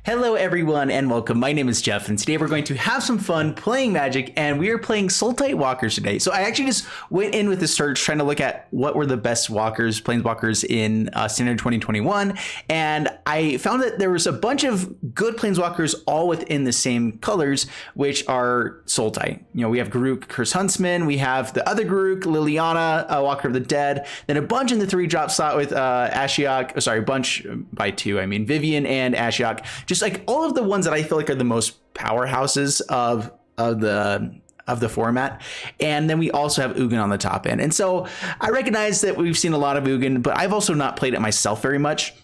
Hello everyone and welcome. My name is Jeff and today we're going to have some fun playing Magic and we are playing SULTAI walkers today. So I actually just went in with a search trying to look at what were the best walkers, planeswalkers in Standard 2021, and I found that there was a bunch of good planeswalkers all within the same colors, which are SULTAI. You know, we have Garruk, Curse Huntsman, we have the other Garruk, Liliana, Walker of the Dead, then a bunch in the 3-drop slot with Ashiok, sorry, bunch by 2, I mean Vivian and Ashiok. Just like all of the ones that I feel like are the most powerhouses of the format. And then we also have Ugin on the top end. And so I recognize that we've seen a lot of Ugin, but I've also not played it myself very much.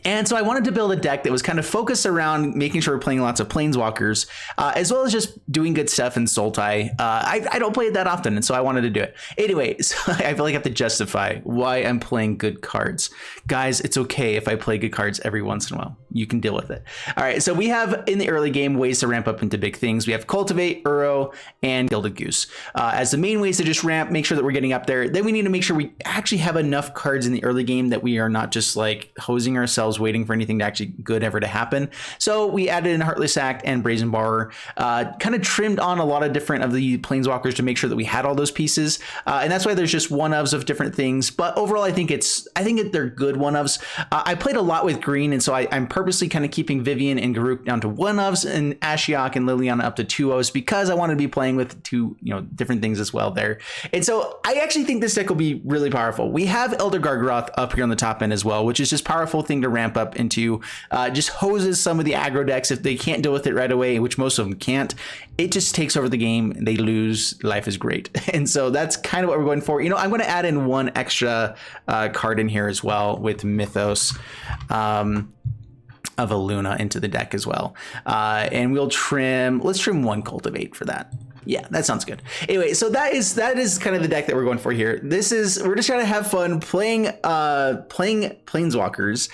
And so I wanted to build a deck that was kind of focused around making sure we're playing lots of planeswalkers, as well as just doing good stuff in SULTAI. I don't play it that often, and so I wanted to do it. Anyway, so I feel like I have to justify why I'm playing good cards. Guys, it's okay if I play good cards every once in a while. You can deal with it. All right, so we have in the early game ways to ramp up into big things. We have Cultivate, Uro, and Gilded Goose. As the main ways to just ramp, make sure that we're getting up there. Then we need to make sure we actually have enough cards in the early game that we are not just like hosing ourselves waiting for anything to actually good ever to happen. So we added in Heartless Act and Brazen Borrower, kind of trimmed on a lot of different of the planeswalkers to make sure that we had all those pieces. And that's why there's just one-ofs of different things. But overall, I think they're good one-ofs. I played a lot with green, and so I'm purposely kind of keeping Vivian and Garruk down to one-ofs and Ashiok and Liliana up to 2-ofs because I wanted to be playing with two, different things as well there. And so I actually think this deck will be really powerful. We have Elder Gargaroth up here on the top end as well, which is just powerful thing to ramp up into. Just hoses some of the aggro decks if they can't deal with it right away, which most of them can't. It just takes over the game. They lose. Life is great. And so that's kind of what we're going for. I'm going to add in one extra card in here as well with Mythos of a Luna into the deck as well. And let's trim one Cultivate for that. Yeah, that sounds good. Anyway, so that is kind of the deck that we're going for here. We're just trying to have fun playing planeswalkers,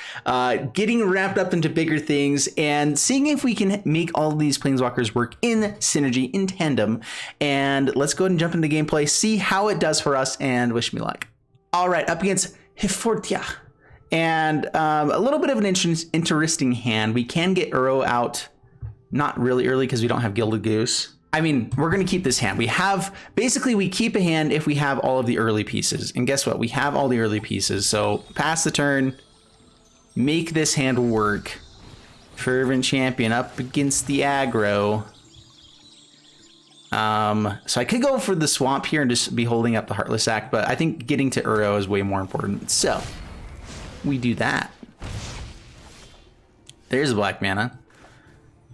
getting wrapped up into bigger things and seeing if we can make all of these planeswalkers work in synergy, in tandem. And let's go ahead and jump into gameplay, see how it does for us, and wish me luck. All right, up against Hefortia. And a little bit of an interesting hand. We can get Uro out not really early because we don't have Gilded Goose. I mean, we're going to keep this hand. We keep a hand if we have all of the early pieces. And guess what? We have all the early pieces. So pass the turn, make this hand work. Fervent Champion up against the aggro. So I could go for the swamp here and just be holding up the Heartless Act, but I think getting to Uro is way more important. So we do that. There's black mana.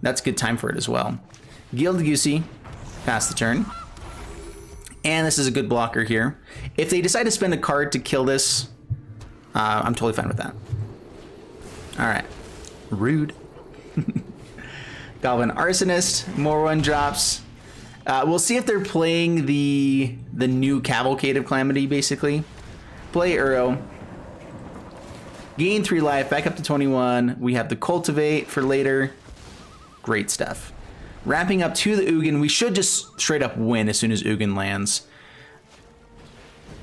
That's a good time for it as well. Gilded Goosey, pass the turn. And this is a good blocker here. If they decide to spend a card to kill this, I'm totally fine with that. All right. Rude. Goblin Arsonist, more 1-drops. We'll see if they're playing the new Cavalcade of Calamity, basically. Play Uro. Gain 3 life, back up to 21. We have the Cultivate for later. Great stuff. Ramping up to the Ugin, we should just straight up win as soon as Ugin lands.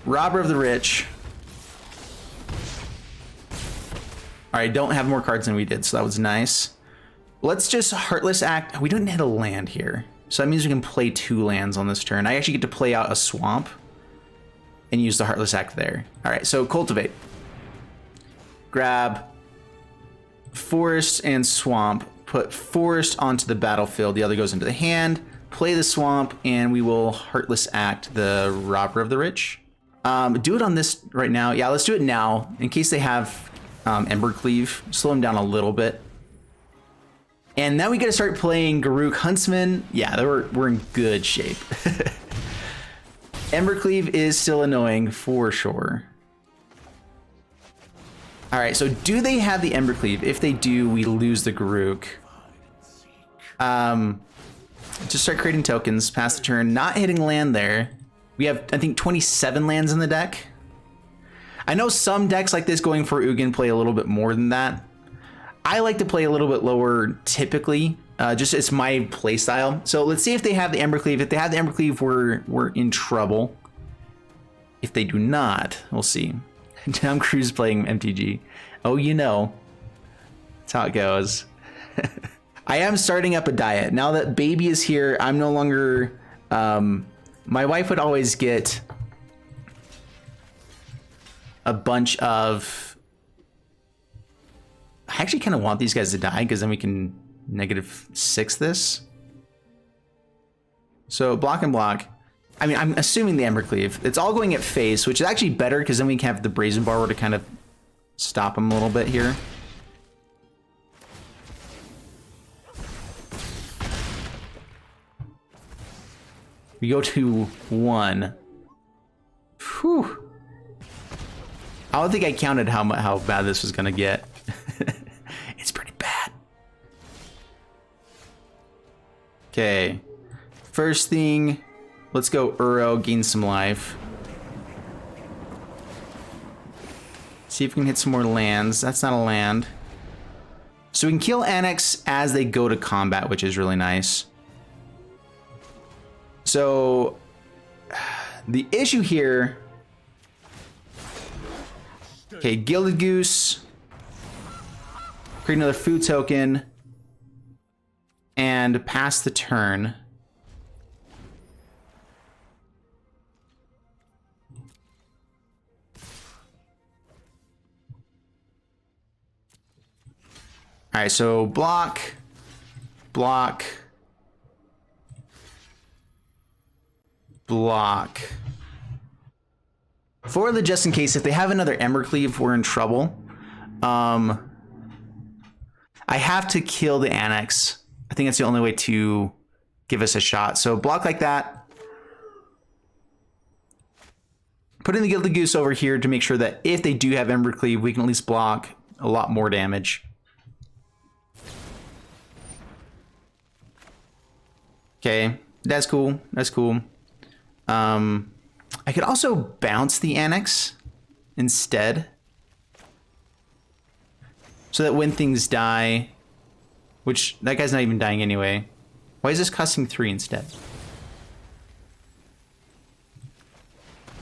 Robber of the Rich. All right, don't have more cards than we did, so that was nice. Let's just Heartless Act. We don't hit a land here, so that means we can play 2 lands on this turn. I actually get to play out a swamp and use the Heartless Act there. All right, so Cultivate. Grab Forest and Swamp. Put Forest onto the battlefield, the other goes into the hand, play the Swamp, and we will Heartless Act the Robber of the Rich. Do it on this right now. Yeah, let's do it now, in case they have Embercleave. Slow them down a little bit. And now we gotta start playing Garruk Huntsman. Yeah, we're in good shape. Embercleave is still annoying, for sure. All right, so do they have the Embercleave? If they do, we lose the Garruk. Just start creating tokens, pass the turn, not hitting land there. We have, I think, 27 lands in the deck. I know some decks like this going for Ugin play a little bit more than that. I like to play a little bit lower typically, just it's my play style. So let's see if they have the Embercleave. If they have the Embercleave, we're in trouble. If they do not, we'll see. Tom Cruise playing MTG. Oh, that's how it goes. I am starting up a diet. Now that baby is here, I'm no longer... my wife would always get a bunch of... I actually kind of want these guys to die because then we can -6 this. So block and block. I mean, I'm assuming the Embercleave. It's all going at face, which is actually better because then we can have the Brazen Bar to kind of stop him a little bit here. We go to 1. Whew. I don't think I counted how bad this was gonna get. It's pretty bad. Okay. First thing, let's go Uro, gain some life. See if we can hit some more lands. That's not a land. So we can kill Annex as they go to combat, which is really nice. So the issue here, okay, Gilded Goose, create another food token, and pass the turn. All right, so block, block, block. For the just in case, if they have another Embercleave, we're in trouble. I have to kill the Annex. I think that's the only way to give us a shot. So block like that. Put in the Gilded Goose over here to make sure that if they do have Embercleave, we can at least block a lot more damage. Okay, that's cool. That's cool. I could also bounce the Annex instead, so that when things die, which that guy's not even dying anyway. Why is this costing 3 instead?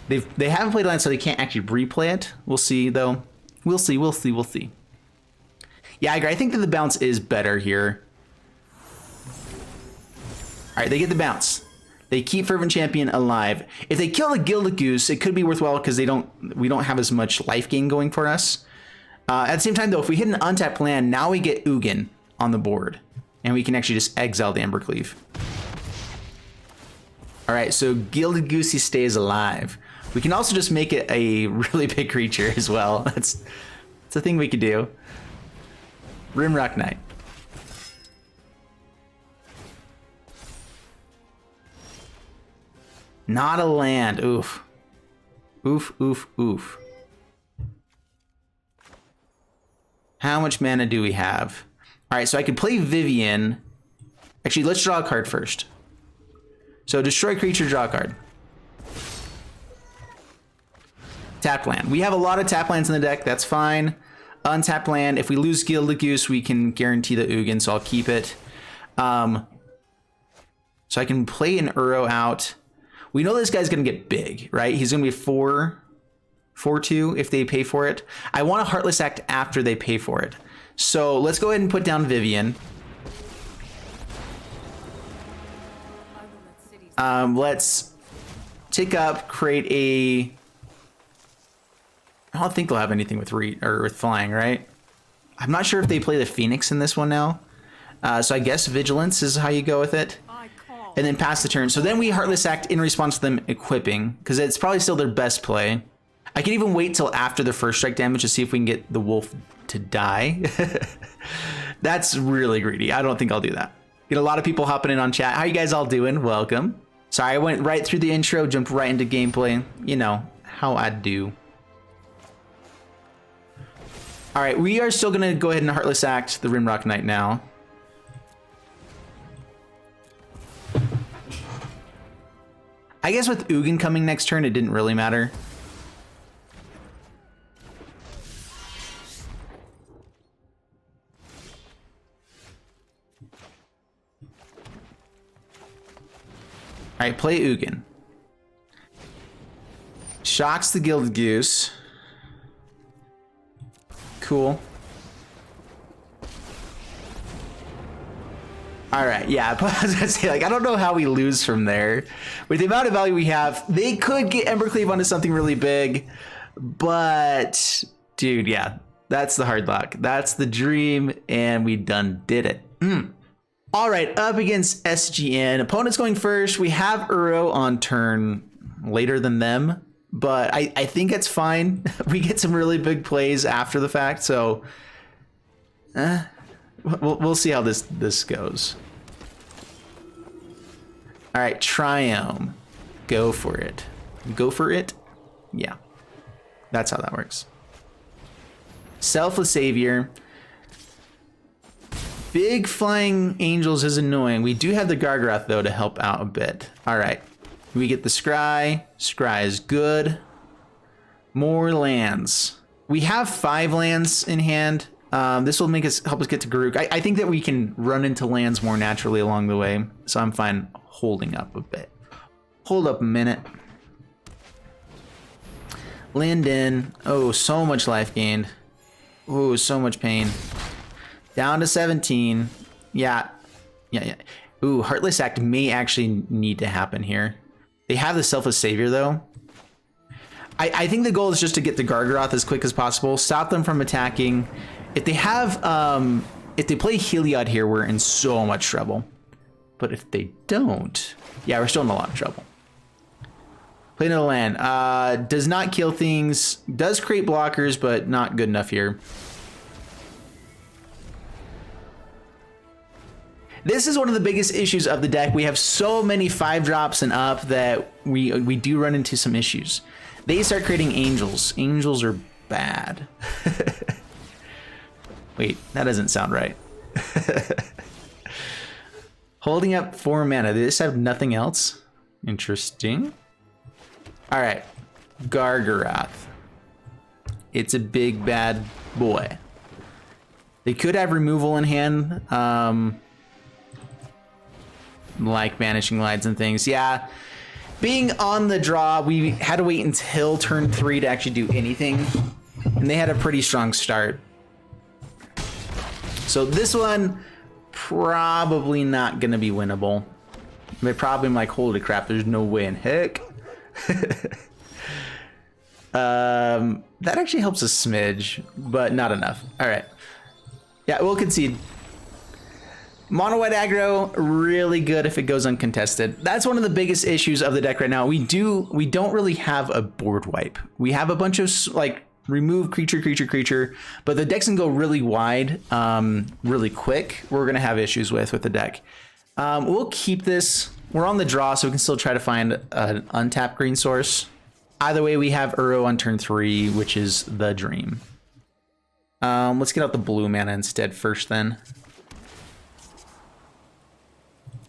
They haven't played land, so they can't actually replay it. We'll see though. We'll see. We'll see. We'll see. Yeah, I agree. I think that the bounce is better here. All right, they get the bounce. They keep Fervent Champion alive. If they kill the Gilded Goose, it could be worthwhile because we don't have as much life gain going for us. At the same time, though, if we hit an untapped land, now we get Ugin on the board, and we can actually just exile the Embercleave. All right, so Gilded Goosey stays alive. We can also just make it a really big creature as well. That's a thing we could do. Rimrock Knight. Not a land. Oof. Oof, oof, oof. How much mana do we have? All right, so I could play Vivian. Actually, let's draw a card first. So destroy creature, draw a card. Tapped land. We have a lot of tap lands in the deck. That's fine. Untapped land. If we lose Gilded Goose, we can guarantee the Ugin, so I'll keep it. So I can play an Uro out. We know this guy's going to get big, right? He's going to be 4/2 if they pay for it. I want a Heartless Act after they pay for it. So let's go ahead and put down Vivian. Let's tick up, create a... I don't think they'll have anything with with flying, right? I'm not sure if they play the Phoenix in this one now. So I guess Vigilance is how you go with it. And then pass the turn. So then we Heartless Act in response to them equipping, because it's probably still their best play. I can even wait till after the first strike damage to see if we can get the wolf to die. That's really greedy. I don't think I'll do that. Get a lot of people hopping in on chat. How you guys all doing? Welcome. Sorry, I went right through the intro, jumped right into gameplay. You know, how I do. All right, we are still going to go ahead and Heartless Act the Rimrock Knight now. I guess with Ugin coming next turn, it didn't really matter. All right, play Ugin. Shocks the Gilded Goose. Cool. All right, yeah, I was gonna say, like, I don't know how we lose from there. With the amount of value we have, they could get Embercleave onto something really big, but dude, yeah, that's the hard luck. That's the dream, and we done did it. All right, up against SGN. Opponent's going first. We have Uro on turn later than them, but I think it's fine. We get some really big plays after the fact, so we'll see how this goes. All right, Triome. Go for it. Go for it? Yeah, that's how that works. Selfless Savior. Big Flying Angels is annoying. We do have the Gargaroth, though, to help out a bit. All right. We get the Scry. Scry is good. More lands. We have 5 lands in hand. This will help us get to Garuk. I think that we can run into lands more naturally along the way, so I'm fine holding up a bit. Hold up a minute. Land in. Oh, so much life gained. Oh, so much pain. Down to 17. Yeah. Ooh, Heartless Act may actually need to happen here. They have the Selfless Savior, though. I think the goal is just to get the Gargaroth as quick as possible, stop them from attacking. If they have, if they play Heliod here, we're in so much trouble. But if they don't, yeah, we're still in a lot of trouble. Play another land. Does not kill things. Does create blockers, but not good enough here. This is one of the biggest issues of the deck. We have so many 5-drops and up that we do run into some issues. They start creating angels. Angels are bad. Wait, that doesn't sound right. Holding up 4 mana. They just have nothing else. Interesting. All right, Gargaroth. It's a big bad boy. They could have removal in hand. Like Vanishing Lights and things. Yeah, being on the draw, we had to wait until turn 3 to actually do anything, and they had a pretty strong start. So this one, probably not gonna be winnable. They probably like, holy crap, there's no way in heck. That actually helps a smidge, but not enough. All right, yeah, we'll concede. Mono white aggro, really good if it goes uncontested. That's one of the biggest issues of the deck right now. We don't really have a board wipe. We have a bunch of like remove creature, but the decks can go really wide, really quick. We're gonna have issues with the deck. We'll keep this. We're on the draw, so we can still try to find an untapped green source. Either way, we have Uro on turn 3, which is the dream. Let's get out the blue mana instead first then.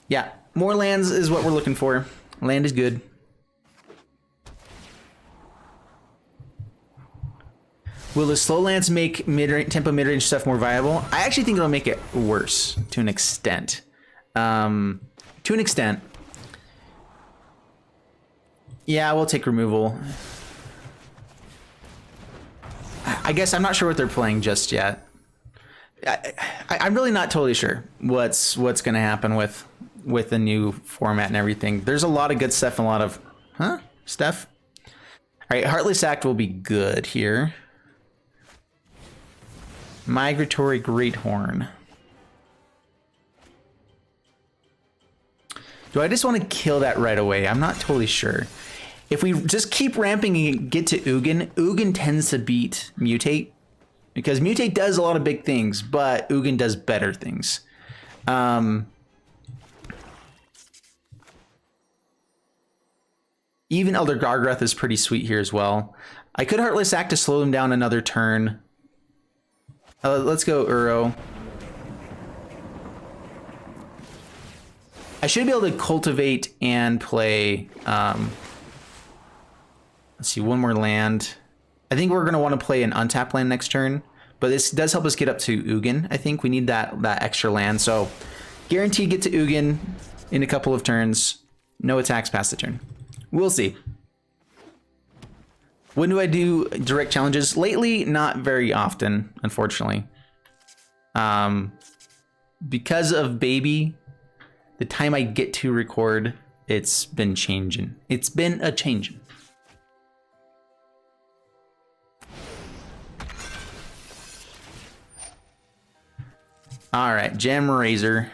Yeah, more lands is what we're looking for. Land is good. Will the slow lands make tempo mid-range stuff more viable? I actually think it'll make it worse to an extent. Yeah, we'll take removal. I guess I'm not sure what they're playing just yet. I'm really not totally sure what's going to happen with the new format and everything. There's a lot of good stuff and a lot of stuff. All right, Heartless Act will be good here. Migratory Greathorn. Do I just want to kill that right away? I'm not totally sure. If we just keep ramping and get to Ugin, Ugin tends to beat Mutate, because Mutate does a lot of big things, but Ugin does better things. Even Elder Gargaroth is pretty sweet here as well. I could Heartless Act to slow them down another turn. Let's go Uro. I should be able to cultivate and play, let's see, one more land. I think we're going to want to play an untapped land next turn, but this does help us get up to Ugin. I think we need that extra land, so guaranteed get to Ugin in a couple of turns. No attacks past the turn. We'll see. When do I do direct challenges? Lately, not very often, unfortunately. Because of baby, the time I get to record, it's been changing. It's been a changing. All right, Gem Razor.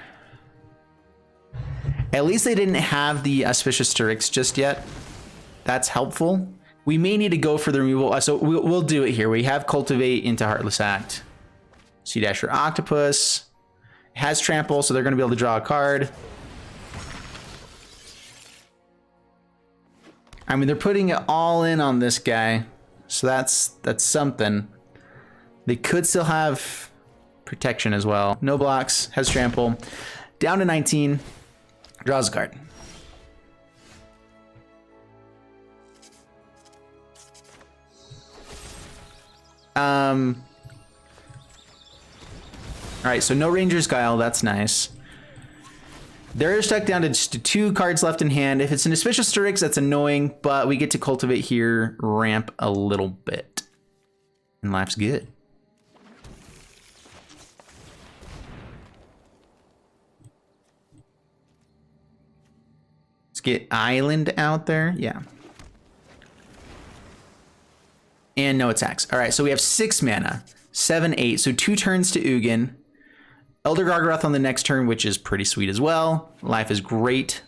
At least they didn't have the Auspicious Strix just yet. That's helpful. We may need to go for the removal, so we'll do it here. We have Cultivate into Heartless Act. Sea Dasher Octopus. It has Trample, so they're going to be able to draw a card. I mean, they're putting it all in on this guy, so that's something. They could still have Protection as well. No blocks, has Trample. Down to 19, draws a card. All right, so no Ranger's Guile, that's nice. They're stuck down to just 2 cards left in hand. If it's an Auspicious Strix, that's annoying, but we get to Cultivate here, ramp a little bit. And life's good. Let's get Island out there, yeah. And no attacks. All right, so we have 6 mana, 7, 8, so 2 turns to Ugin. Elder Gargaroth on the next turn, which is pretty sweet as well. Life is great.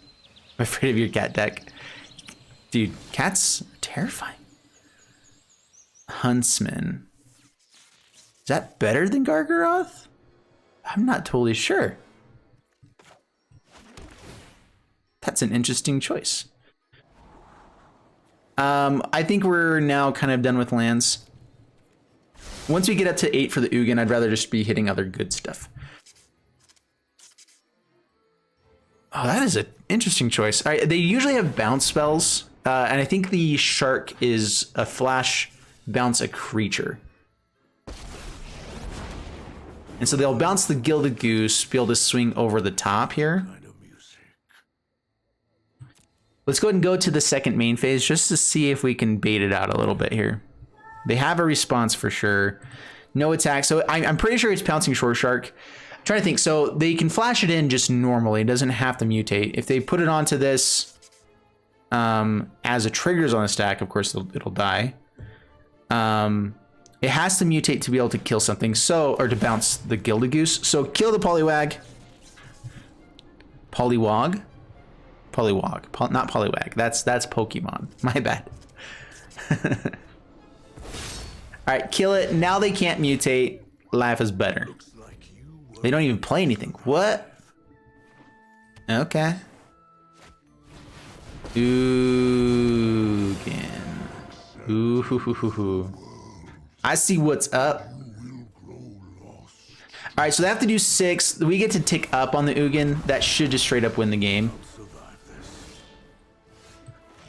I'm afraid of your cat deck. Dude, cats are terrifying. Huntsman. Is that better than Gargaroth? I'm not totally sure. That's an interesting choice. I think we're now kind of done with lands. Once we get up to 8 for the Ugin, I'd rather just be hitting other good stuff. Oh, that is an interesting choice. All right, they usually have bounce spells, and I think the Shark is a flash bounce a creature. And so they'll bounce the Gilded Goose, be able to swing over the top here. Let's go ahead and go to the second main phase just to see if we can bait it out a little bit here. They have a response for sure. No attack, so I'm pretty sure it's pouncing Shore Shark. I'm trying to think, so they can flash it in just normally. It doesn't have to mutate. If they put it onto this as a triggers on a stack, of course it'll die. It has to mutate to be able to kill something, so, or to bounce the Gilded Goose. So kill the Poliwag. Poliwag? Poliwag, not Poliwag. That's Pokemon. My bad. All right, kill it. Now they can't mutate. Life is better. They don't even play anything. What? Okay. Ugin. Ooh. I see what's up. All right, so they have to do 6. We get to tick up on the Ugin. That should just straight up win the game.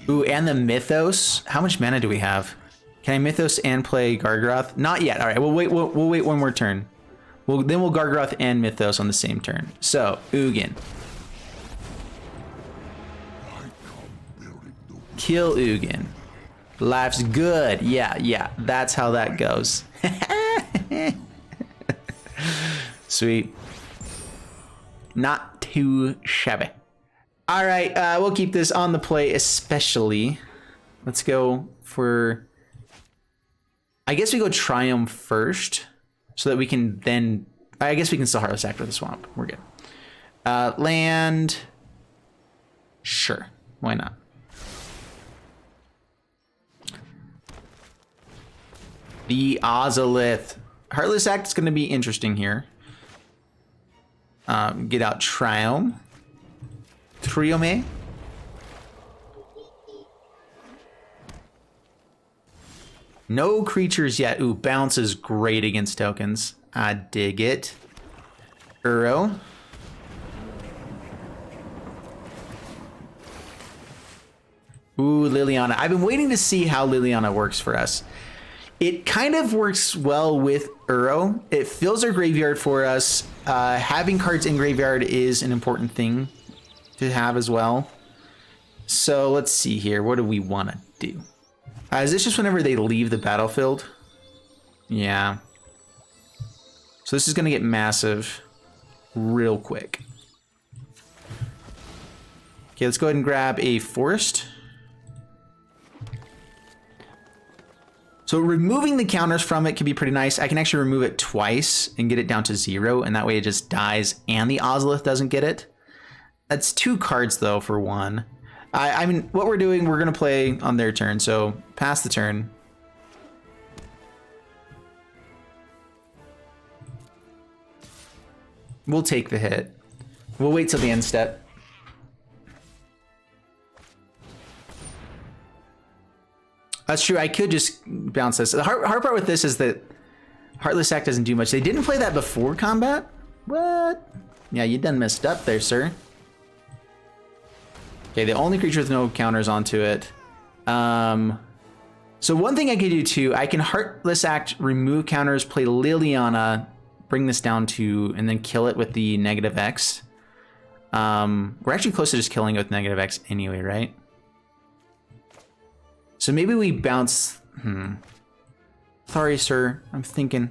Ooh, and the Mythos. How much mana do we have? Can I Mythos and play Gargaroth? Not yet. All right, we'll wait. We'll wait one more turn. Then we'll Gargaroth and Mythos on the same turn. So Ugin. Kill Ugin. Life's good. Yeah. That's how that goes. Sweet. Not too shabby. All right, we'll keep this on the play, especially. Let's go for... I guess we go Triumph first, so that we can then... I guess we can still Heartless Act with the Swamp. We're good. Land... Sure, why not? The Ozolith. Heartless Act is going to be interesting here. Get out Triumph. Triome. No creatures yet. Ooh, bounce is great against tokens. I dig it. Uro. Ooh, Liliana. I've been waiting to see how Liliana works for us. It kind of works well with Uro. It fills our graveyard for us. Having cards in graveyard is an important thing to have as well. So let's see here. What do we want to do? Is this just whenever they leave the battlefield? Yeah. So this is going to get massive real quick. Okay, let's go ahead and grab a forest. So removing the counters from it can be pretty nice. I can actually remove it twice and get it down to 0, and that way it just dies and the Ozolith doesn't get it. That's 2 cards though for 1. I mean, what we're doing, we're gonna play on their turn, so pass the turn. We'll take the hit. We'll wait till the end step. That's true, I could just bounce this. The hard part with this is that Heartless Act doesn't do much. They didn't play that before combat? What? Yeah, you done messed up there, sir. Okay, the only creature with no counters onto it. So one thing I could do too, I can Heartless Act, remove counters, play Liliana, bring this down to, and then kill it with the -X. We're actually close to just killing it with -X anyway, right? So maybe we bounce, Sorry, sir, I'm thinking.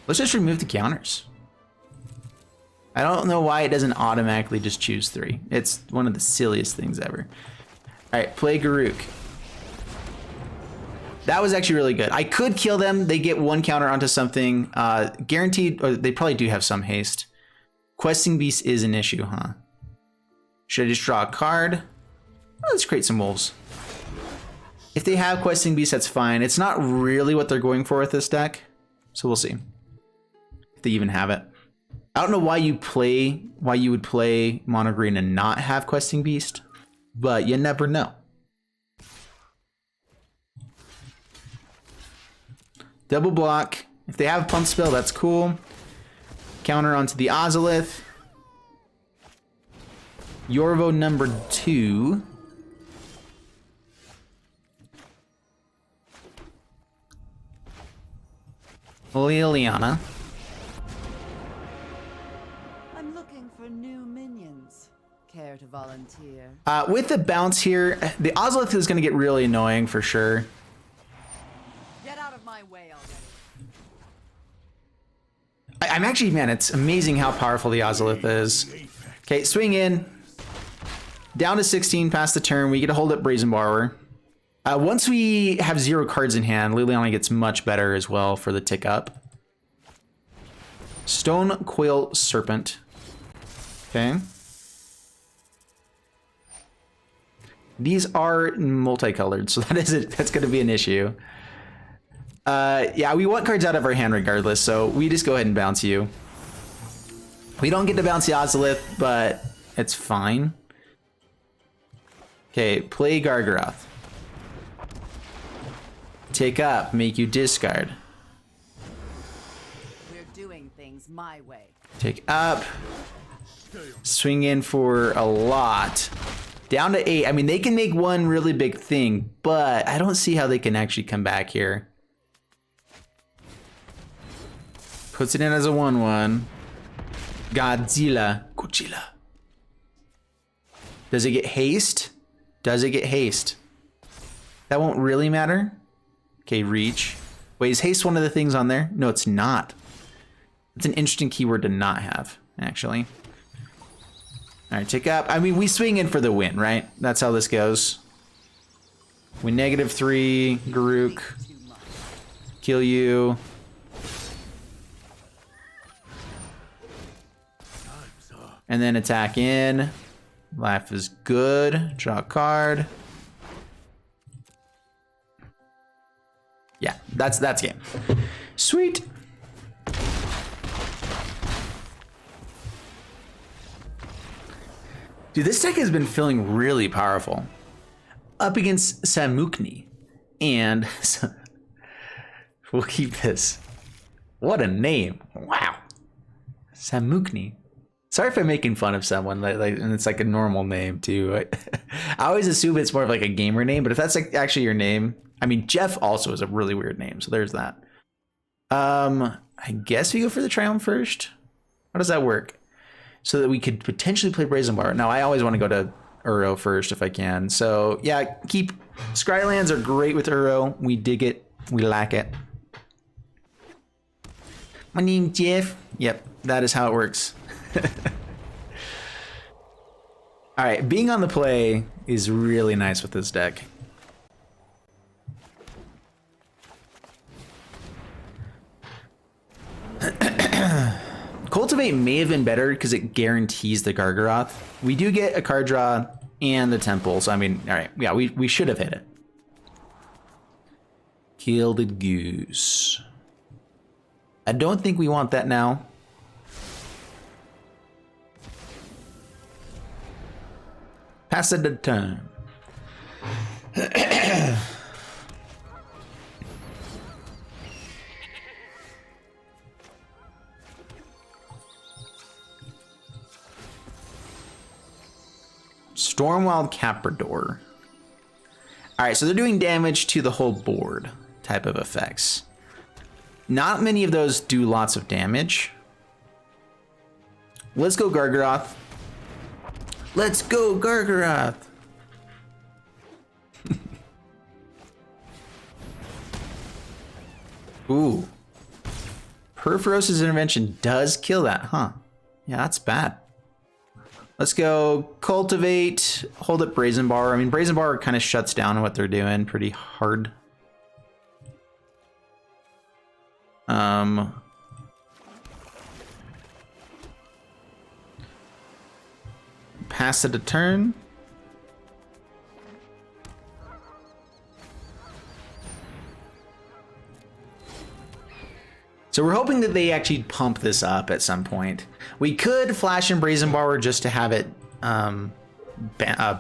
Let's just remove the counters. I don't know why it doesn't automatically just choose 3. It's one of the silliest things ever. All right, play Garruk. That was actually really good. I could kill them. They get 1 counter onto something. Guaranteed, or they probably do have some haste. Questing Beast is an issue, huh? Should I just draw a card? Let's create some wolves. If they have Questing Beast, that's fine. It's not really what they're going for with this deck, so we'll see if they even have it. I don't know why you would play Mono Green and not have Questing Beast, but you never know. Double block. If they have a pump spell, that's cool. Counter onto the Ozolith. Yorvo number 2. Liliana. I'm looking for new minions. Care to volunteer? With the bounce here, the Ozolith is going to get really annoying for sure. Get out of my way already. I'm actually, man, it's amazing how powerful the Ozolith is. Okay, swing in. Down to 16 past the turn. We get to hold up Brazen Borrower. Once we have 0 cards in hand, Liliana gets much better as well for the tick up. Stone Coil Serpent. Okay. These are multicolored, so that's going to be an issue. Yeah, we want cards out of our hand regardless, so we just go ahead and bounce you. We don't get to bounce the Ozolith, but it's fine. Okay, play Gargaroth. Take up, make you discard. We're doing things my way. Take up. Swing in for a lot. Down to 8. I mean, they can make one really big thing, but I don't see how they can actually come back here. Puts it in as a 1/1. Godzilla. Does it get haste? Does it get haste? That won't really matter. Okay, reach. Wait, is haste one of the things on there? No, it's not. It's an interesting keyword to not have, actually. All right, tick up. I mean, we swing in for the win, right? That's how this goes. We -3, Garruk. Kill you. And then attack in. Life is good. Draw a card. Yeah, that's game. Sweet. Dude, this deck has been feeling really powerful. Up against Samukni. And we'll keep this. What a name. Wow. Samukni. Sorry if I'm making fun of someone, and it's like a normal name too. I always assume it's more of like a gamer name, but if that's like actually your name, I mean, Jeff also is a really weird name, so there's that. I guess we go for the Triumph first. How does that work? So that we could potentially play Brazen Bar. Now, I always want to go to Uro first if I can. So yeah, keep Scrylands are great with Uro. We dig it. We lack it. My name's Jeff. Yep, that is how it works. All right, being on the play is really nice with this deck. Cultivate may have been better because it guarantees the Gargaroth. We do get a card draw and the Temple, so I mean, all right, yeah, we should have hit it. Gilded Goose. I don't think we want that now. Pass it the turn. Stormwild Caprador. Alright, so they're doing damage to the whole board type of effects. Not many of those do lots of damage. Let's go Gargaroth. Let's go Gargaroth. Ooh. Perforos's Intervention does kill that, huh? Yeah, that's bad. Let's go Cultivate, hold up Brazen Bar. I mean, Brazen Bar kind of shuts down what they're doing pretty hard. Pass it a turn. So we're hoping that they actually pump this up at some point. We could flash in Brazen Borrower just to have it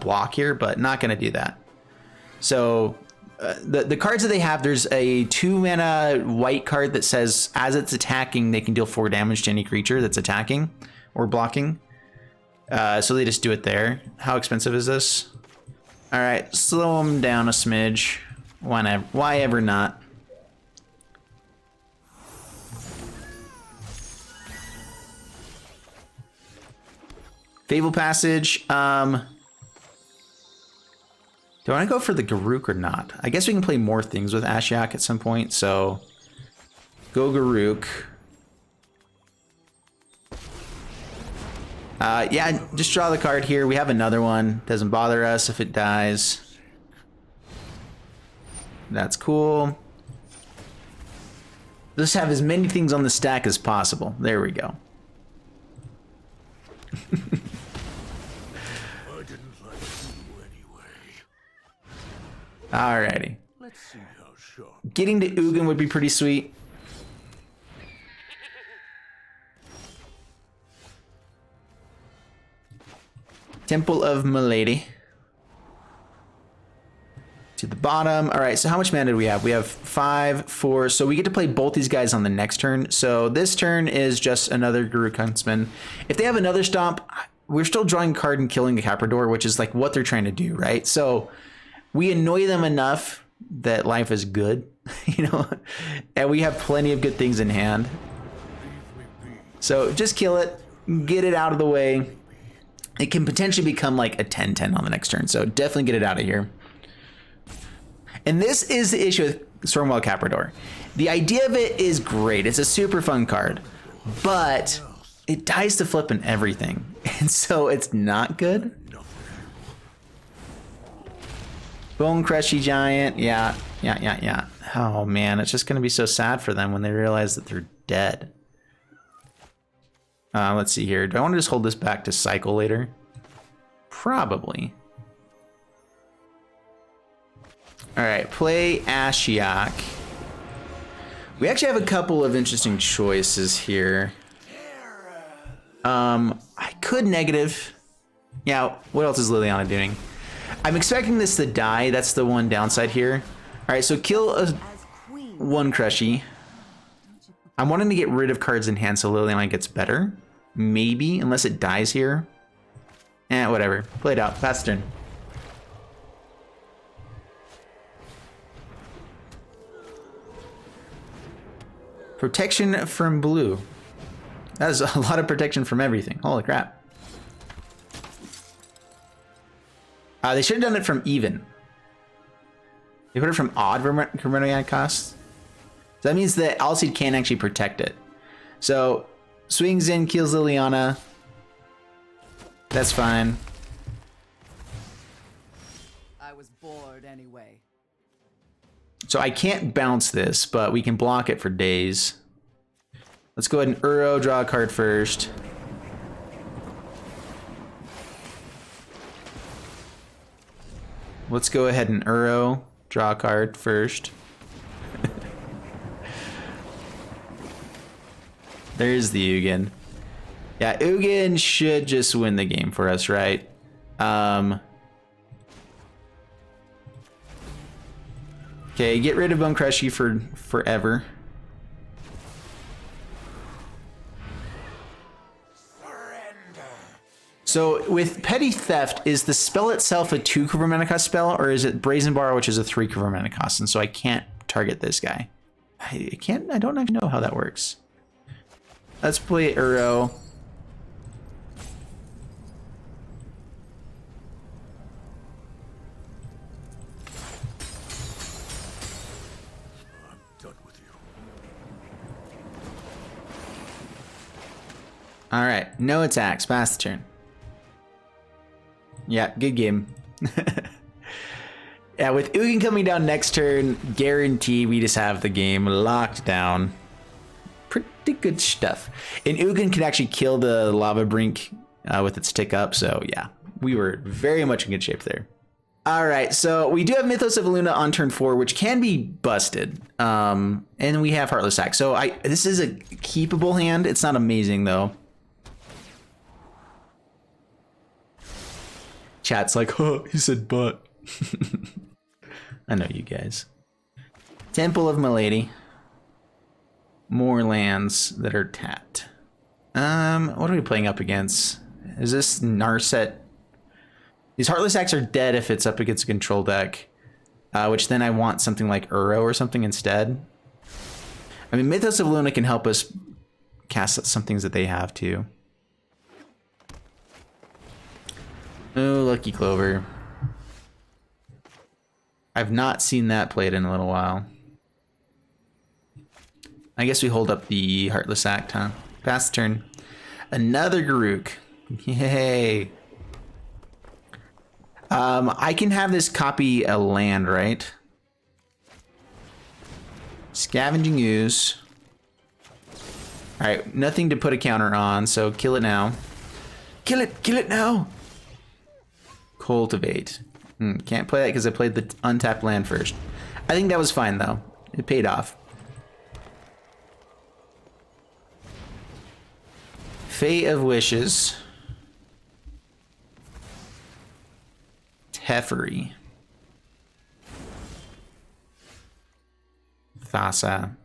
block here, but not going to do that. So the cards that they have, there's a 2-mana white card that says as it's attacking, they can deal 4 damage to any creature that's attacking or blocking. So they just do it there. How expensive is this? All right, slow them down a smidge. Why ever not? Fable Passage. Do I want to go for the Garruk or not? I guess we can play more things with Ashiok at some point, so go Garruk. Yeah, just draw the card here. We have another one. Doesn't bother us if it dies. That's cool. Let's have as many things on the stack as possible. There we go. Alrighty. Let's see how sharp. Getting to Ugin would be pretty sweet. Temple of Milady. To the bottom. Alright, so how much mana do we have? We have 5, 4. So we get to play both these guys on the next turn. So this turn is just another Garruk Huntsman. If they have another stomp, we're still drawing a card and killing the Caprador, which is like what they're trying to do, right? So we annoy them enough that life is good, you know, and we have plenty of good things in hand. So just kill it, get it out of the way. It can potentially become like a 10-10 on the next turn, so definitely get it out of here. And this is the issue with Stormwild Caprador. The idea of it is great. It's a super fun card, but it dies to flip and everything, and so it's not good. Bone Crushy Giant, yeah. Oh man, it's just gonna be so sad for them when they realize that they're dead. Let's see here. Do I want to just hold this back to cycle later? Probably. All right, play Ashiok. We actually have a couple of interesting choices here. I could negative. Yeah, what else is Liliana doing? I'm expecting this to die. That's the one downside here. All right, so kill one Crushy. I'm wanting to get rid of cards in hand so Liliana gets better. Maybe, unless it dies here. Whatever. Play it out. Pass turn. Protection from blue. That is a lot of protection from everything. Holy crap. They should have done it from even. They put it from odd Vermilion cost. So that means that Alseid can't actually protect it. So swings in, kills Liliana. That's fine. I was bored anyway. So I can't bounce this, but we can block it for days. Let's go ahead and Uro, draw a card first. Let's go ahead and Uro, draw a card first. There's the Ugin. Yeah, Ugin should just win the game for us, right? Okay, get rid of Bone Crushy for forever. So with Petty Theft, is the spell itself a 2 cover mana cost spell, or is it Brazen Bar, which is a 3 cover mana cost? And so I can't target this guy. I don't actually know how that works. Let's play Uro. All right, no attacks, pass the turn. Yeah, good game. Yeah, with Ugin coming down next turn, guarantee we just have the game locked down. Pretty good stuff. And Ugin can actually kill the Lava Brink with its tick up, so yeah, we were very much in good shape there. All right, so we do have Mythos of Luna on turn 4, which can be busted. And we have Heartless Axe. So this is a keepable hand. It's not amazing though. Chat's like, oh, he said but. I know you guys. Temple of Milady. More lands that are tapped. What are we playing up against? Is this Narset? These Heartless Axe are dead if it's up against a control deck. Which then I want something like Uro or something instead. I mean, Mythos of Luna can help us cast some things that they have too. Oh, Lucky Clover. I've not seen that played in a little while. I guess we hold up the Heartless Act, huh? Pass the turn. Another Garruk. Yay. I can have this copy a land, right? Scavenging Ooze. Alright, nothing to put a counter on, so kill it now. Kill it now! Cultivate. Can't play that because I played the untapped land first. I think that was fine though. It paid off. Fate of Wishes. Teferi. Thassa.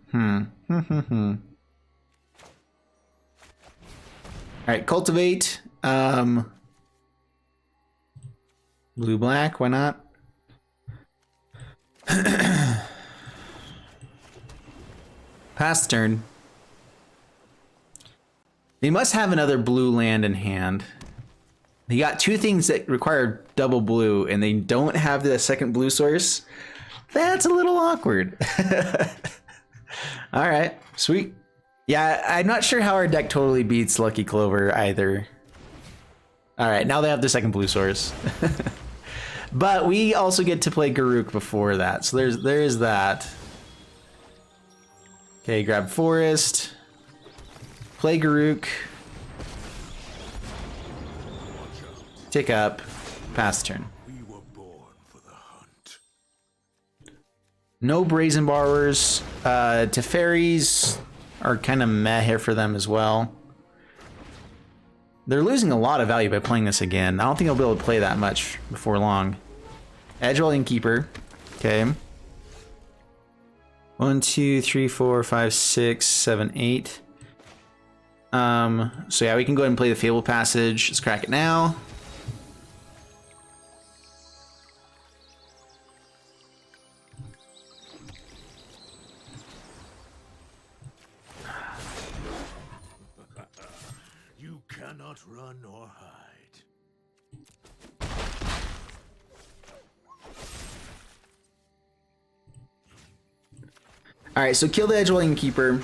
Alright, cultivate. Blue black, why not? Pass turn. They must have another blue land in hand. They got 2 things that require double blue, and they don't have the second blue source. That's a little awkward. All right, sweet. Yeah, I'm not sure how our deck totally beats Lucky Clover either. All right, now they have the second blue source. But we also get to play Garruk before that, so there is that. Okay, grab Forest. Play Garruk. Tick up. Pass turn. We were born for the hunt. No Brazen Borrowers. Teferis are kind of meh here for them as well. They're losing a lot of value by playing this again. I don't think I'll be able to play that much before long. Edgewell Innkeeper. Okay. 1, 2, 3, 4, 5, 6, 7, 8. So yeah, we can go ahead and play the Fable Passage. Let's crack it now. You cannot run or hide. All right, so kill the Edgewell Innkeeper.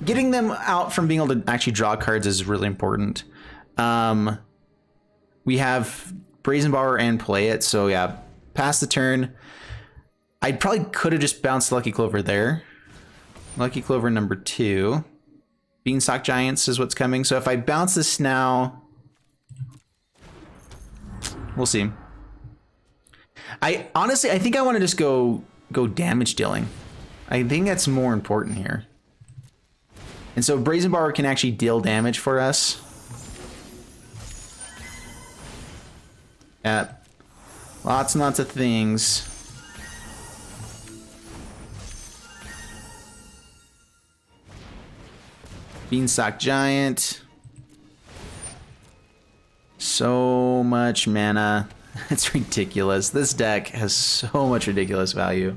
Getting them out from being able to actually draw cards is really important. we have Brazen Borrower and play it. So yeah, pass the turn. I probably could have just bounced Lucky Clover there. Lucky Clover number 2. Beanstalk Giants is what's coming. So if I bounce this now, we'll see. I honestly, I think I want to just go damage dealing. I think that's more important here. And so Brazen Borrower can actually deal damage for us. Yeah, lots and lots of things. Beanstalk Giant. So much mana. It's ridiculous. This deck has so much ridiculous value.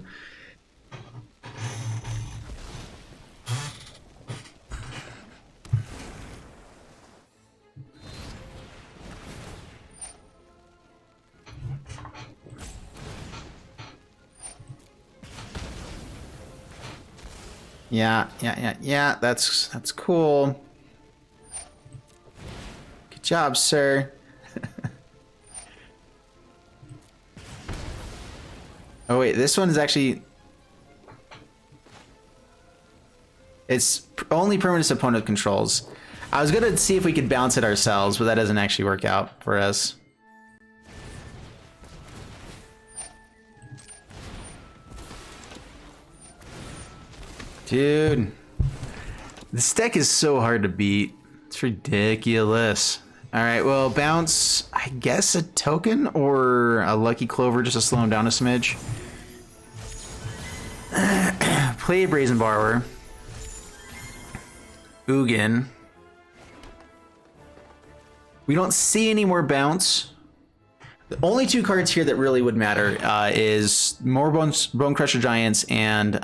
Yeah. That's cool. Good job, sir. Oh wait, this one is actually... It's only permanent opponent controls. I was gonna see if we could bounce it ourselves, but that doesn't actually work out for us. Dude, this deck is so hard to beat. It's ridiculous. All right, well, bounce, I guess a token or a Lucky Clover just to slow him down a smidge. Play a Brazen Borrower. Ugin. We don't see any more bounce. The only 2 cards here that really would matter is more Bone Crusher Giants and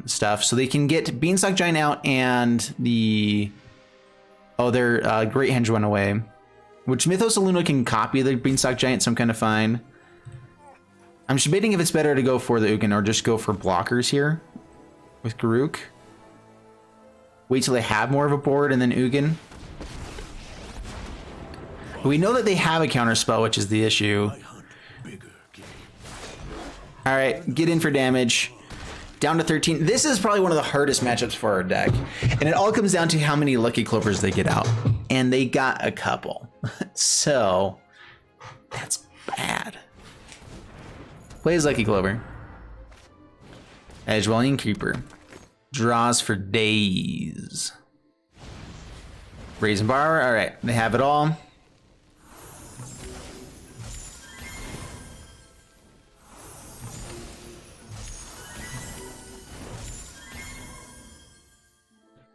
stuff. So they can get Beanstalk Giant out and the... Oh, their Great Henge went away. Which Mythos of Luna can copy the Beanstalk Giant, so I'm kind of fine. I'm debating if it's better to go for the Ugin or just go for blockers here with Garruk. Wait till they have more of a board and then Ugin. We know that they have a counterspell, which is the issue. All right, get in for damage. Down to 13. This is probably one of the hardest matchups for our deck. And it all comes down to how many Lucky Clovers they get out. And they got a couple. So, that's bad. Plays Lucky Clover. Edgewelling Creeper. Draws for days. Brazen Borrower. All right, they have it all.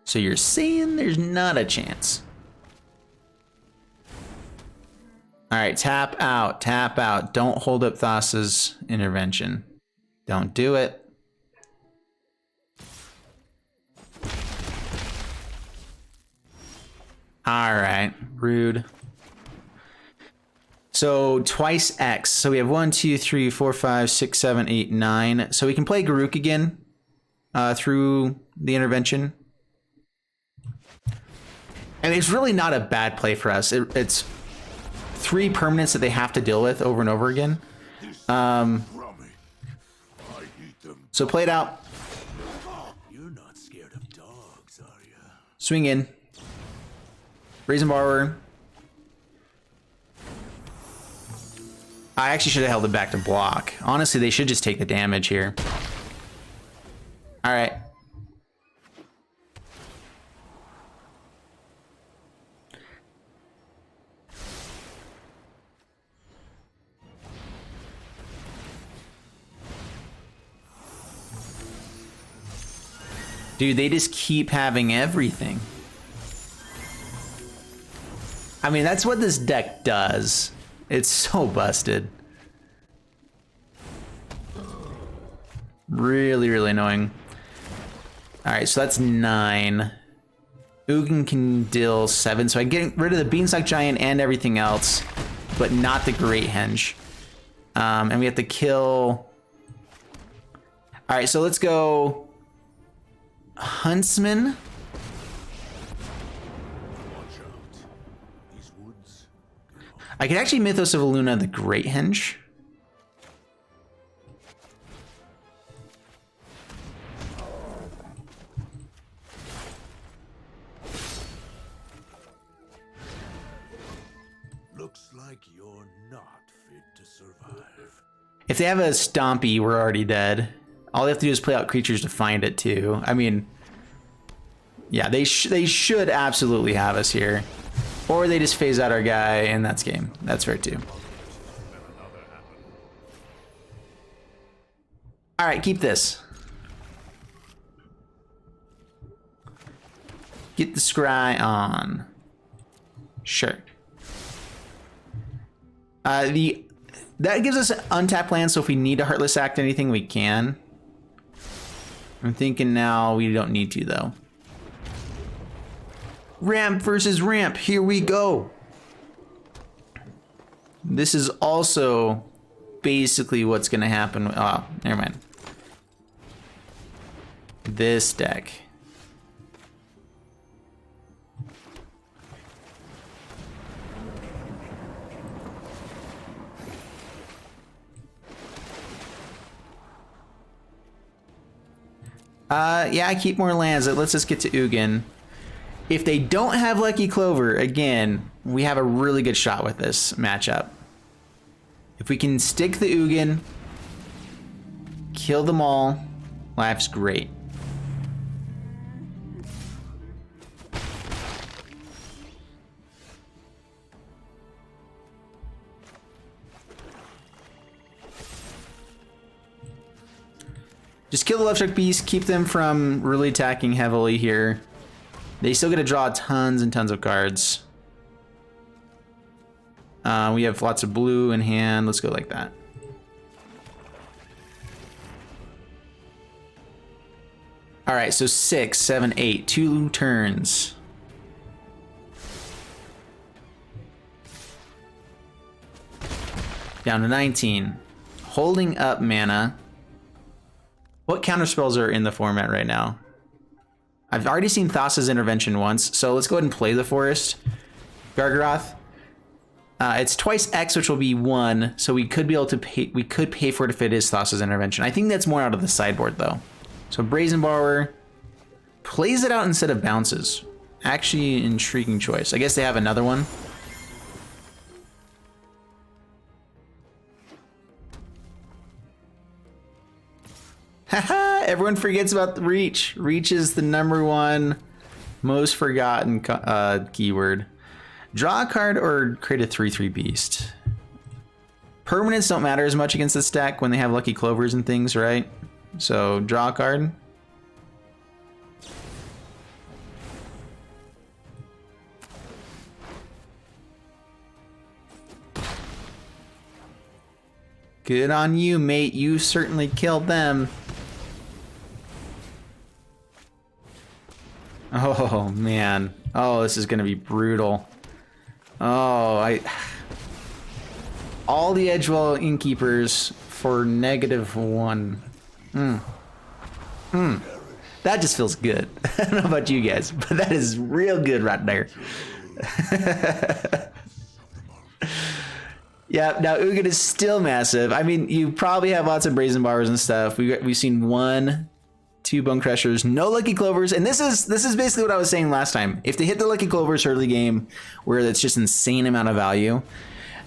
So you're saying there's not a chance. All right, tap out, tap out. Don't hold up Thassa's intervention. Don't do it. All right, rude. So twice X. So we have 1, 2, 3, 4, 5, 6, 7, 8, 9. So we can play Garruk again through the intervention. And it's really not a bad play for us. It's 3 permanents that they have to deal with over and over again. So play it out. You're not scared of dogs, are you? Swing in. Brazen Borrower. I actually should have held it back to block. Honestly, they should just take the damage here. All right. Dude, they just keep having everything. I mean, that's what this deck does. It's so busted. Really, really annoying. All right, so that's 9. Ugin can deal 7, so I get rid of the Beanstalk Giant and everything else, but not the Great Henge. And we have to kill... All right, so let's go... Huntsman. I could actually Mythos of Luna the Great Henge. Looks like you're not fit to survive. If they have a Stompy, we're already dead. All they have to do is play out creatures to find it too. I mean, yeah, they should absolutely have us here. Or they just phase out our guy and that's game. That's fair too. All right, keep this. Get the scry on. Sure. That gives us untapped land, so if we need to Heartless Act anything, we can. I'm thinking now we don't need to, though. Ramp versus ramp, here we go. This is also basically what's gonna happen. Oh, never mind. This deck. Yeah, I keep more lands. Let's just get to Ugin. If they don't have Lucky Clover, again, we have a really good shot with this matchup. If we can stick the Ugin, kill them all, life's great. Just kill the Love Struck Beast, keep them from really attacking heavily here. They still get to draw tons and tons of cards. We have lots of blue in hand. Let's go like that. All right, so 6, 7, 8, 2 turns. Down to 19. Holding up mana. What counterspells are in the format right now? I've already seen Thassa's Intervention once, so let's go ahead and play the Forest. Gargaroth. It's twice X, which will be 1, so we could be able to pay. We could pay for it if it is Thassa's Intervention. I think that's more out of the sideboard though. So Brazen Borrower plays it out instead of bounces. Actually, intriguing choice. I guess they have another one. Haha, everyone forgets about the Reach. Reach is the #1 most forgotten keyword. Draw a card or create a 3/3 beast. Permanents don't matter as much against this deck when they have Lucky Clovers and things, right? So draw a card. Good on you, mate. You certainly killed them. Oh, man. Oh, this is going to be brutal. Oh, all the Edgewell Innkeepers for -1. That just feels good. I don't know about you guys, but that is real good right there. Yeah, now Ugin is still massive. I mean, you probably have lots of Brazen Borrowers and stuff. We've seen 1, 2 Bone Crushers, no Lucky Clovers, and this is basically what I was saying last time. If they hit the Lucky Clovers early game, where it's just insane amount of value,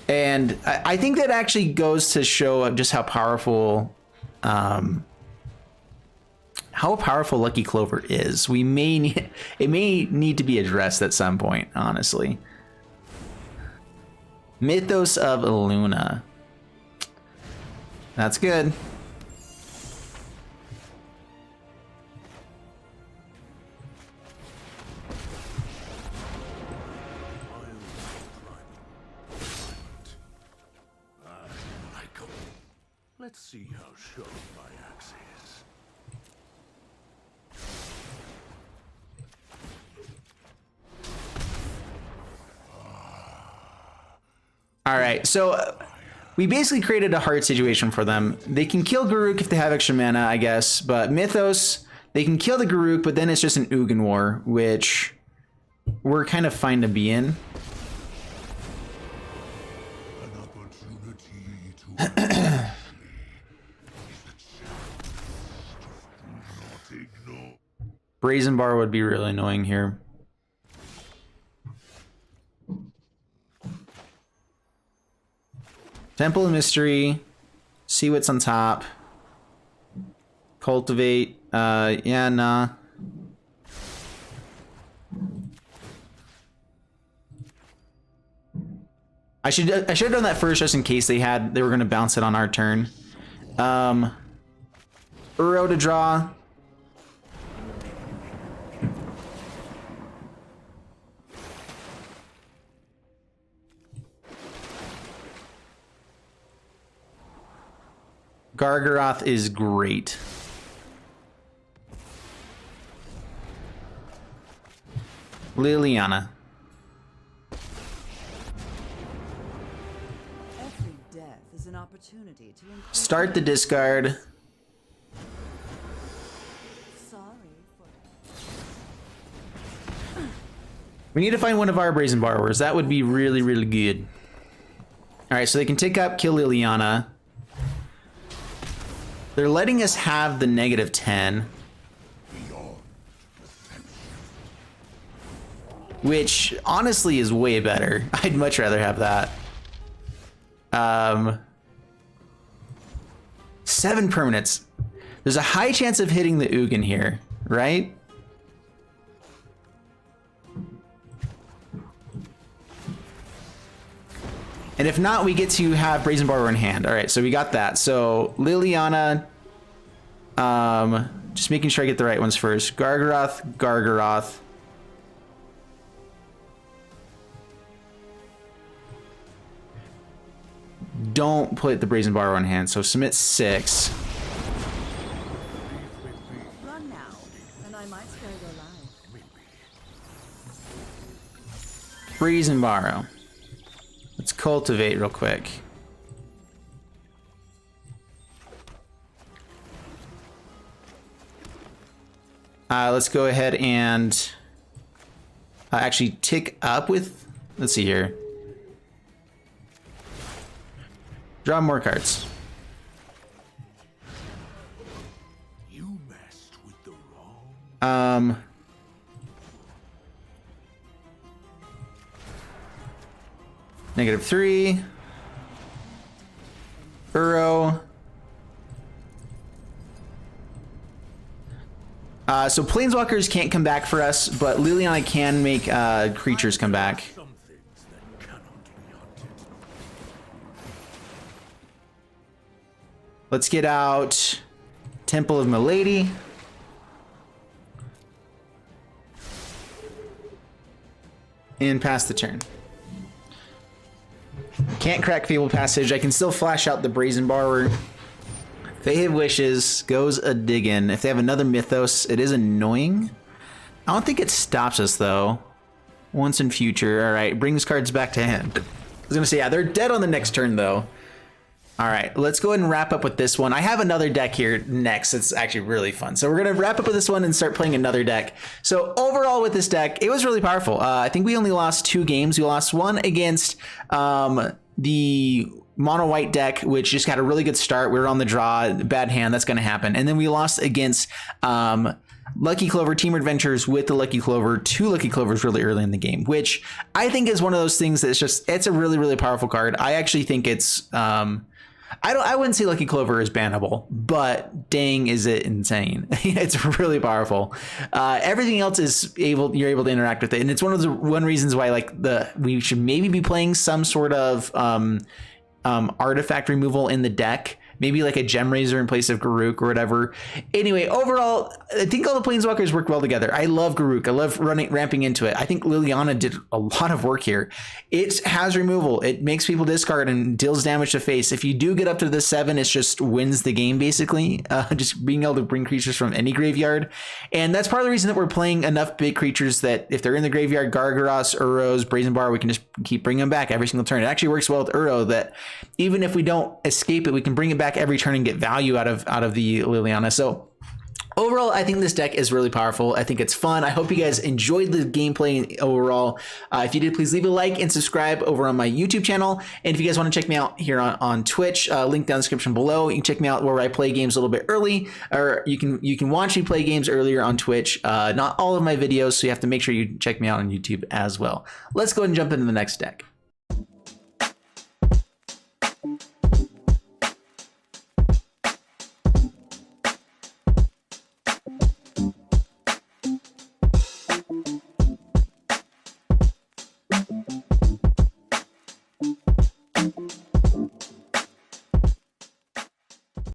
and I think that actually goes to show just how powerful Lucky Clover is. It may need to be addressed at some point, honestly. Mythos of Luna. That's good. Let's see how sharp my axe is. All right, so we basically created a hard situation for them. They can kill Garruk if they have extra mana, I guess, but Mythos, they can kill the Garruk, but then it's just an Ugin war, which we're kind of fine to be in. Brazen Bar would be really annoying here. Temple of Mystery. See what's on top. Cultivate. Yeah, nah. I should have done that first just in case they were gonna bounce it on our turn. Uro to draw. Gargaroth is great. Liliana. Every death is an opportunity to increase. Start the discard. Sorry for We need to find one of our Brazen Borrowers. That would be really, really good. Alright, so they can take up, kill Liliana. They're letting us have the -10. Which, honestly, is way better. I'd much rather have that. 7 permanents. There's a high chance of hitting the Ugin here, right? And if not, we get to have Brazen Borrower in hand. All right, so we got that. So Liliana, just making sure I get the right ones first. Gargaroth, Gargaroth. Don't put the Brazen Borrower in hand, so submit 6. run now, and I might spare your life. Brazen Borrow. Let's cultivate real quick. Let's go ahead and actually tick up with, let's see here. Draw more cards. You messed with the wrong. -3. Uro. So Planeswalkers can't come back for us, but Liliana can make creatures come back. Some things that cannot be hunted. Let's get out Temple of Milady. And pass the turn. Can't crack Fable Passage. I can still flash out the Brazen Borrower. Fae of Wishes goes a diggin'. If they have another Mythos, it is annoying. I don't think it stops us though. Once in future. All right, brings cards back to hand. I was gonna say, yeah, they're dead on the next turn though. All right, let's go ahead and wrap up with this one. I have another deck here next. It's actually really fun. So we're gonna wrap up with this one and start playing another deck. So overall with this deck, it was really powerful. I think we only lost 2 games. We lost one against the mono white deck, which just got a really good start. We were on the draw, bad hand, that's gonna happen. And then we lost against Lucky Clover Team Adventures with the Lucky Clover, 2 Lucky Clovers really early in the game, which I think is one of those things that's just, it's a really, really powerful card. I actually think it's, I wouldn't say Lucky Clover is bannable, but dang, is it insane. It's really powerful. Everything else is you're able to interact with it. And it's one of the reasons why like we should maybe be playing some sort of artifact removal in the deck. Maybe like a Gem Razor in place of Garruk or whatever. Anyway, overall, I think all the Planeswalkers work well together. I love Garruk. I love ramping into it. I think Liliana did a lot of work here. It has removal. It makes people discard and deals damage to face. If you do get up to the 7, it just wins the game, basically. Just being able to bring creatures from any graveyard. And that's part of the reason that we're playing enough big creatures that if they're in the graveyard, Gargaros, Uros, Brazen Bar, we can just keep bringing them back every single turn. It actually works well with Uro that even if we don't escape it, we can bring it back every turn and get value out of the Liliana. So Overall, I think this deck is really powerful. I think it's fun. I hope you guys enjoyed the gameplay overall. If you did, please leave a like and subscribe over on my YouTube channel. And if you guys want to check me out here on Twitch, link down in the description below. You can check me out where I play games a little bit early, or you can watch me play games earlier on Twitch. Not all of my videos, so you have to make sure you check me out on YouTube as well. Let's go ahead and jump into the next deck.